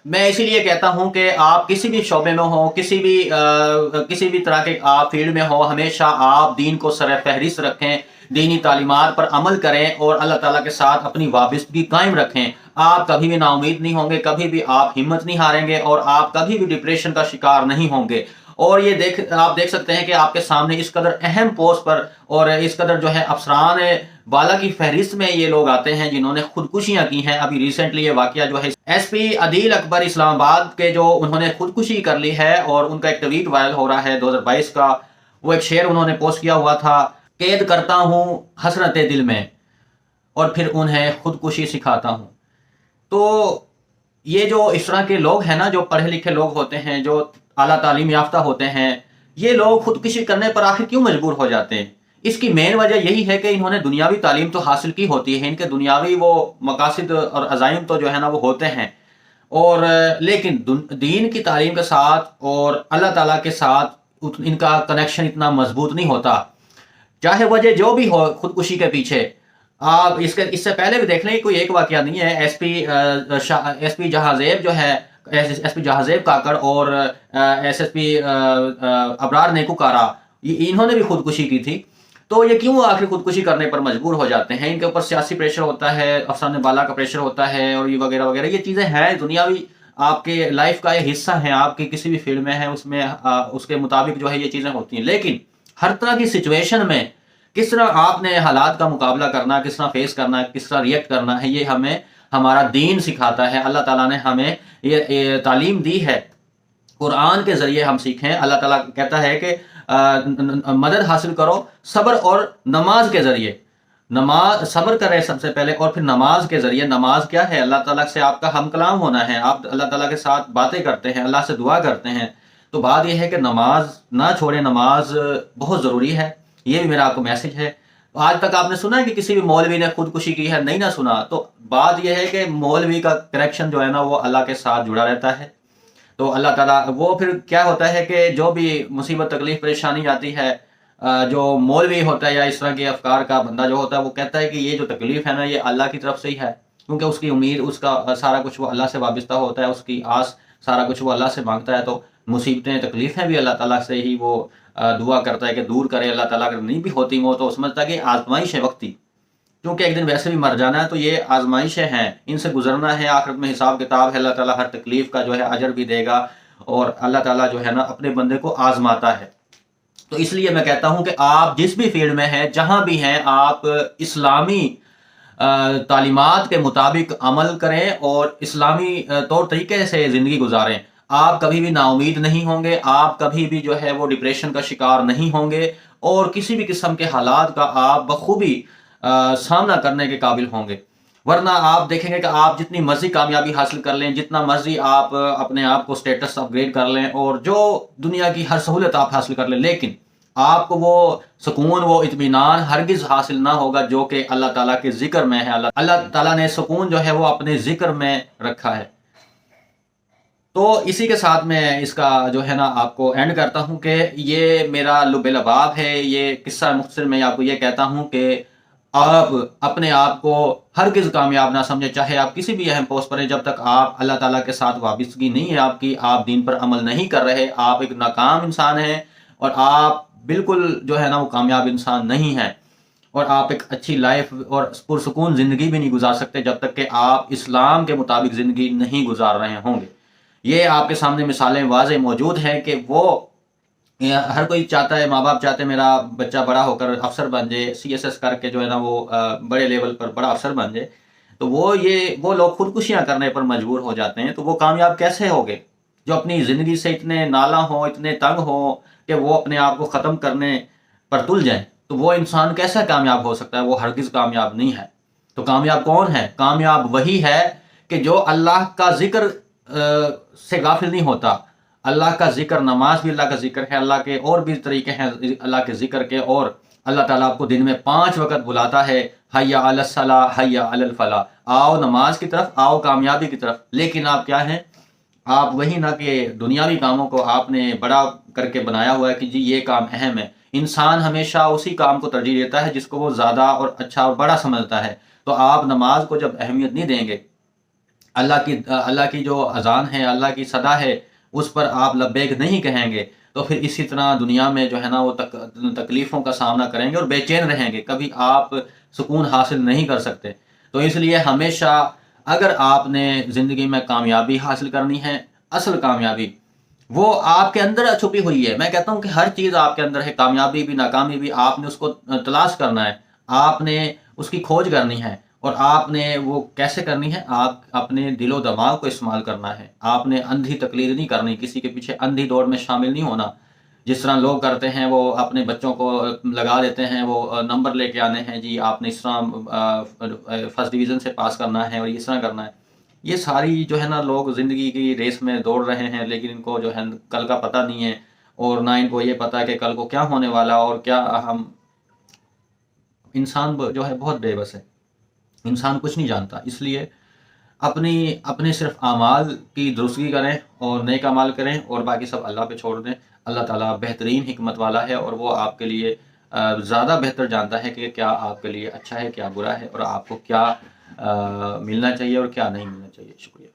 میں اسی لیے کہتا ہوں کہ آپ کسی بھی شعبے میں ہوں، کسی بھی طرح کے آپ فیلڈ میں ہوں، ہمیشہ آپ دین کو سر فہرست رکھیں، دینی تعلیمات پر عمل کریں اور اللہ تعالیٰ کے ساتھ اپنی وابستگی قائم رکھیں۔ آپ کبھی بھی نا امید نہیں ہوں گے، کبھی بھی آپ ہمت نہیں ہاریں گے، اور آپ کبھی بھی ڈپریشن کا شکار نہیں ہوں گے۔ اور یہ آپ دیکھ سکتے ہیں کہ آپ کے سامنے اس قدر اہم پوسٹ پر اور اس قدر جو ہے افسران بالا کی فہرست میں یہ لوگ آتے ہیں جنہوں نے خودکشیاں کی ہیں۔ ابھی ریسنٹلی یہ واقعہ جو ہے ایس پی عدیل اکبر اسلام آباد کے، جو انہوں نے خودکشی کر لی ہے، اور ان کا ایک ٹویٹ وائرل ہو رہا ہے 2022 کا۔ وہ ایک شعر انہوں نے پوسٹ کیا ہوا تھا، قید کرتا ہوں حسرت دل میں اور پھر انہیں خودکشی سکھاتا ہوں۔ تو یہ جو اس طرح کے لوگ ہیں نا، جو پڑھے لکھے لوگ ہوتے ہیں، جو اعلیٰ تعلیم یافتہ ہوتے ہیں، یہ لوگ خودکشی کرنے پر آخر کیوں مجبور ہو جاتے ہیں؟ اس کی مین وجہ یہی ہے کہ انہوں نے دنیاوی تعلیم تو حاصل کی ہوتی ہے، ان کے دنیاوی وہ مقاصد اور عزائم تو جو ہے نا وہ ہوتے ہیں، اور لیکن دین کی تعلیم کے ساتھ اور اللہ تعالیٰ کے ساتھ ان کا کنیکشن اتنا مضبوط نہیں ہوتا، چاہے وجہ جو بھی ہو خودکشی کے پیچھے۔ آپ اس سے پہلے بھی دیکھ لیں، کوئی ایک واقعہ نہیں ہے۔ ایس پی جہازیب جو ہے، ایس پی جہازیب کاکڑ اور ایس پی ابرار نیکوکارا، انہوں نے بھی خودکشی کی تھی۔ تو یہ کیوں آخر خودکشی کرنے پر مجبور ہو جاتے ہیں؟ ان کے اوپر سیاسی پریشر ہوتا ہے، افسران بالا کا پریشر ہوتا ہے، اور یہ وغیرہ وغیرہ، یہ چیزیں ہیں دنیاوی، آپ کے لائف کا یہ حصہ ہیں، آپ کی کسی بھی فیلڈ میں ہے اس میں اس کے مطابق جو ہے یہ چیزیں ہوتی ہیں۔ لیکن ہر طرح کی سچویشن میں کس طرح آپ نے حالات کا مقابلہ کرنا، کس طرح فیس کرنا ہے، کس طرح ریئیکٹ کرنا ہے، یہ ہمیں ہمارا دین سکھاتا ہے۔ اللہ تعالیٰ نے ہمیں یہ تعلیم دی ہے، قرآن کے ذریعے ہم سیکھیں۔ اللہ تعالیٰ کہتا ہے کہ مدد حاصل کرو صبر اور نماز کے ذریعے۔ نماز، صبر کرے سب سے پہلے، اور پھر نماز کے ذریعے۔ نماز کیا ہے؟ اللہ تعالیٰ سے آپ کا ہم کلام ہونا ہے، آپ اللہ تعالیٰ کے ساتھ باتیں کرتے ہیں، اللہ سے دعا کرتے ہیں۔ تو بات یہ ہے کہ نماز نہ چھوڑیں، نماز بہت ضروری ہے۔ یہ بھی میرا آپ کو میسج ہے۔ آج تک آپ نے سنا ہے کہ کسی بھی مولوی نے خودکشی کی ہے؟ نہیں نہ سنا۔ تو بات یہ ہے کہ مولوی کا کنیکشن جو ہے نا وہ اللہ کے ساتھ جڑا رہتا ہے۔ تو اللہ تعالیٰ وہ پھر کیا ہوتا ہے کہ جو بھی مصیبت تکلیف پریشانی آتی ہے، جو مولوی ہوتا ہے یا اس طرح کے افکار کا بندہ جو ہوتا ہے، وہ کہتا ہے کہ یہ جو تکلیف ہے نا یہ اللہ کی طرف سے ہی ہے، کیونکہ اس کی امید، اس کا سارا کچھ وہ اللہ سے وابستہ ہوتا ہے، اس کی آس سارا کچھ وہ اللہ سے مانگتا ہے۔ تو مصیبتیں تکلیفیں بھی اللہ تعالیٰ سے ہی وہ دعا کرتا ہے کہ دور کرے اللہ تعالیٰ۔ اگر نہیں بھی ہوتی وہ تو سمجھتا ہے کہ آزمائش ہے وقتی، کیونکہ ایک دن ویسے بھی مر جانا ہے، تو یہ آزمائشیں ہیں، ان سے گزرنا ہے۔ آخرت میں حساب کتاب ہے، اللہ تعالیٰ ہر تکلیف کا جو ہے اجر بھی دے گا، اور اللہ تعالیٰ جو ہے نا اپنے بندے کو آزماتا ہے۔ تو اس لیے میں کہتا ہوں کہ آپ جس بھی فیلڈ میں ہیں، جہاں بھی ہیں، آپ اسلامی تعلیمات کے مطابق عمل کریں اور اسلامی طور طریقے سے زندگی گزاریں۔ آپ کبھی بھی نا امید نہیں ہوں گے، آپ کبھی بھی جو ہے وہ ڈپریشن کا شکار نہیں ہوں گے، اور کسی بھی قسم کے حالات کا آپ بخوبی سامنا کرنے کے قابل ہوں گے۔ ورنہ آپ دیکھیں گے کہ آپ جتنی مرضی کامیابی حاصل کر لیں، جتنا مرضی آپ اپنے آپ کو سٹیٹس اپ گریڈ کر لیں، اور جو دنیا کی ہر سہولت آپ حاصل کر لیں، لیکن آپ کو وہ سکون، وہ اطمینان ہرگز حاصل نہ ہوگا جو کہ اللہ تعالیٰ کے ذکر میں ہے۔ اللہ تعالیٰ نے سکون جو ہے وہ اپنے ذکر میں رکھا ہے۔ تو اسی کے ساتھ میں اس کا جو ہے نا آپ کو اینڈ کرتا ہوں کہ یہ میرا لب لباب ہے، یہ قصہ مختصر میں آپ کو یہ کہتا ہوں کہ آپ اپنے آپ کو ہرگز کامیاب نہ سمجھیں، چاہے آپ کسی بھی اہم پوسٹ پر ہیں، جب تک آپ اللہ تعالیٰ کے ساتھ وابستگی نہیں ہے آپ کی، آپ دین پر عمل نہیں کر رہے، آپ ایک ناکام انسان ہیں، اور آپ بالکل جو ہے نا وہ کامیاب انسان نہیں ہیں، اور آپ ایک اچھی لائف اور پرسکون زندگی بھی نہیں گزار سکتے جب تک کہ آپ اسلام کے مطابق زندگی نہیں گزار رہے ہوں گے۔ یہ آپ کے سامنے مثالیں واضح موجود ہیں کہ وہ ہر کوئی چاہتا ہے، ماں باپ چاہتے ہیں میرا بچہ بڑا ہو کر افسر بن جائے، CSS کر کے جو ہے نا وہ بڑے لیول پر بڑا افسر بن جائے، تو وہ لوگ خودکشیاں کرنے پر مجبور ہو جاتے ہیں۔ تو وہ کامیاب کیسے ہوگے جو اپنی زندگی سے اتنے نالاں ہوں، اتنے تنگ ہوں کہ وہ اپنے آپ کو ختم کرنے پر تل جائیں؟ تو وہ انسان کیسا کامیاب ہو سکتا ہے؟ وہ ہرگز کامیاب نہیں ہے۔ تو کامیاب کون ہے؟ کامیاب وہی ہے کہ جو اللہ کا ذکر سے غافل نہیں ہوتا۔ اللہ کا ذکر، نماز بھی اللہ کا ذکر ہے، اللہ کے اور بھی طریقے ہیں اللہ کے ذکر کے، اور اللہ تعالیٰ آپ کو دن میں 5 وقت بلاتا ہے، حی علی الصلاۃ حی علی الفلاح، آؤ نماز کی طرف، آؤ کامیابی کی طرف۔ لیکن آپ کیا ہیں؟ آپ وہی نہ کہ دنیاوی کاموں کو آپ نے بڑا کر کے بنایا ہوا ہے کہ جی یہ کام اہم ہے۔ انسان ہمیشہ اسی کام کو ترجیح دیتا ہے جس کو وہ زیادہ اور اچھا اور بڑا سمجھتا ہے۔ تو آپ نماز کو جب اہمیت نہیں دیں گے، اللہ کی جو اذان ہے، اللہ کی صدا ہے، اس پر آپ لبیک نہیں کہیں گے تو پھر اسی طرح دنیا میں جو ہے نا وہ تکلیفوں کا سامنا کریں گے اور بے چین رہیں گے، کبھی آپ سکون حاصل نہیں کر سکتے۔ تو اس لیے ہمیشہ اگر آپ نے زندگی میں کامیابی حاصل کرنی ہے، اصل کامیابی وہ آپ کے اندر چھپی ہوئی ہے۔ میں کہتا ہوں کہ ہر چیز آپ کے اندر ہے، کامیابی بھی ناکامی بھی، آپ نے اس کو تلاش کرنا ہے، آپ نے اس کی کھوج کرنی ہے، اور آپ نے وہ کیسے کرنی ہے؟ آپ اپنے دل و دماغ کو استعمال کرنا ہے، آپ نے اندھی تقلید نہیں کرنی، کسی کے پیچھے اندھی دوڑ میں شامل نہیں ہونا۔ جس طرح لوگ کرتے ہیں، وہ اپنے بچوں کو لگا دیتے ہیں، وہ نمبر لے کے آنے ہیں، جی آپ نے اس طرح فرسٹ ڈویژن سے پاس کرنا ہے اور اس طرح کرنا ہے۔ یہ ساری جو ہے نا لوگ زندگی کی ریس میں دوڑ رہے ہیں، لیکن ان کو جو ہے کل کا پتہ نہیں ہے، اور نہ ان کو یہ پتہ ہے کہ کل کو کیا ہونے والا، اور کیا ہم انسان جو ہے بہت بے بس ہے، انسان کچھ نہیں جانتا۔ اس لیے اپنے صرف اعمال کی درستگی کریں اور نیک اعمال کریں، اور باقی سب اللہ پہ چھوڑ دیں۔ اللہ تعالیٰ بہترین حکمت والا ہے، اور وہ آپ کے لیے زیادہ بہتر جانتا ہے کہ کیا آپ کے لیے اچھا ہے، کیا برا ہے، اور آپ کو کیا ملنا چاہیے اور کیا نہیں ملنا چاہیے۔ شکریہ۔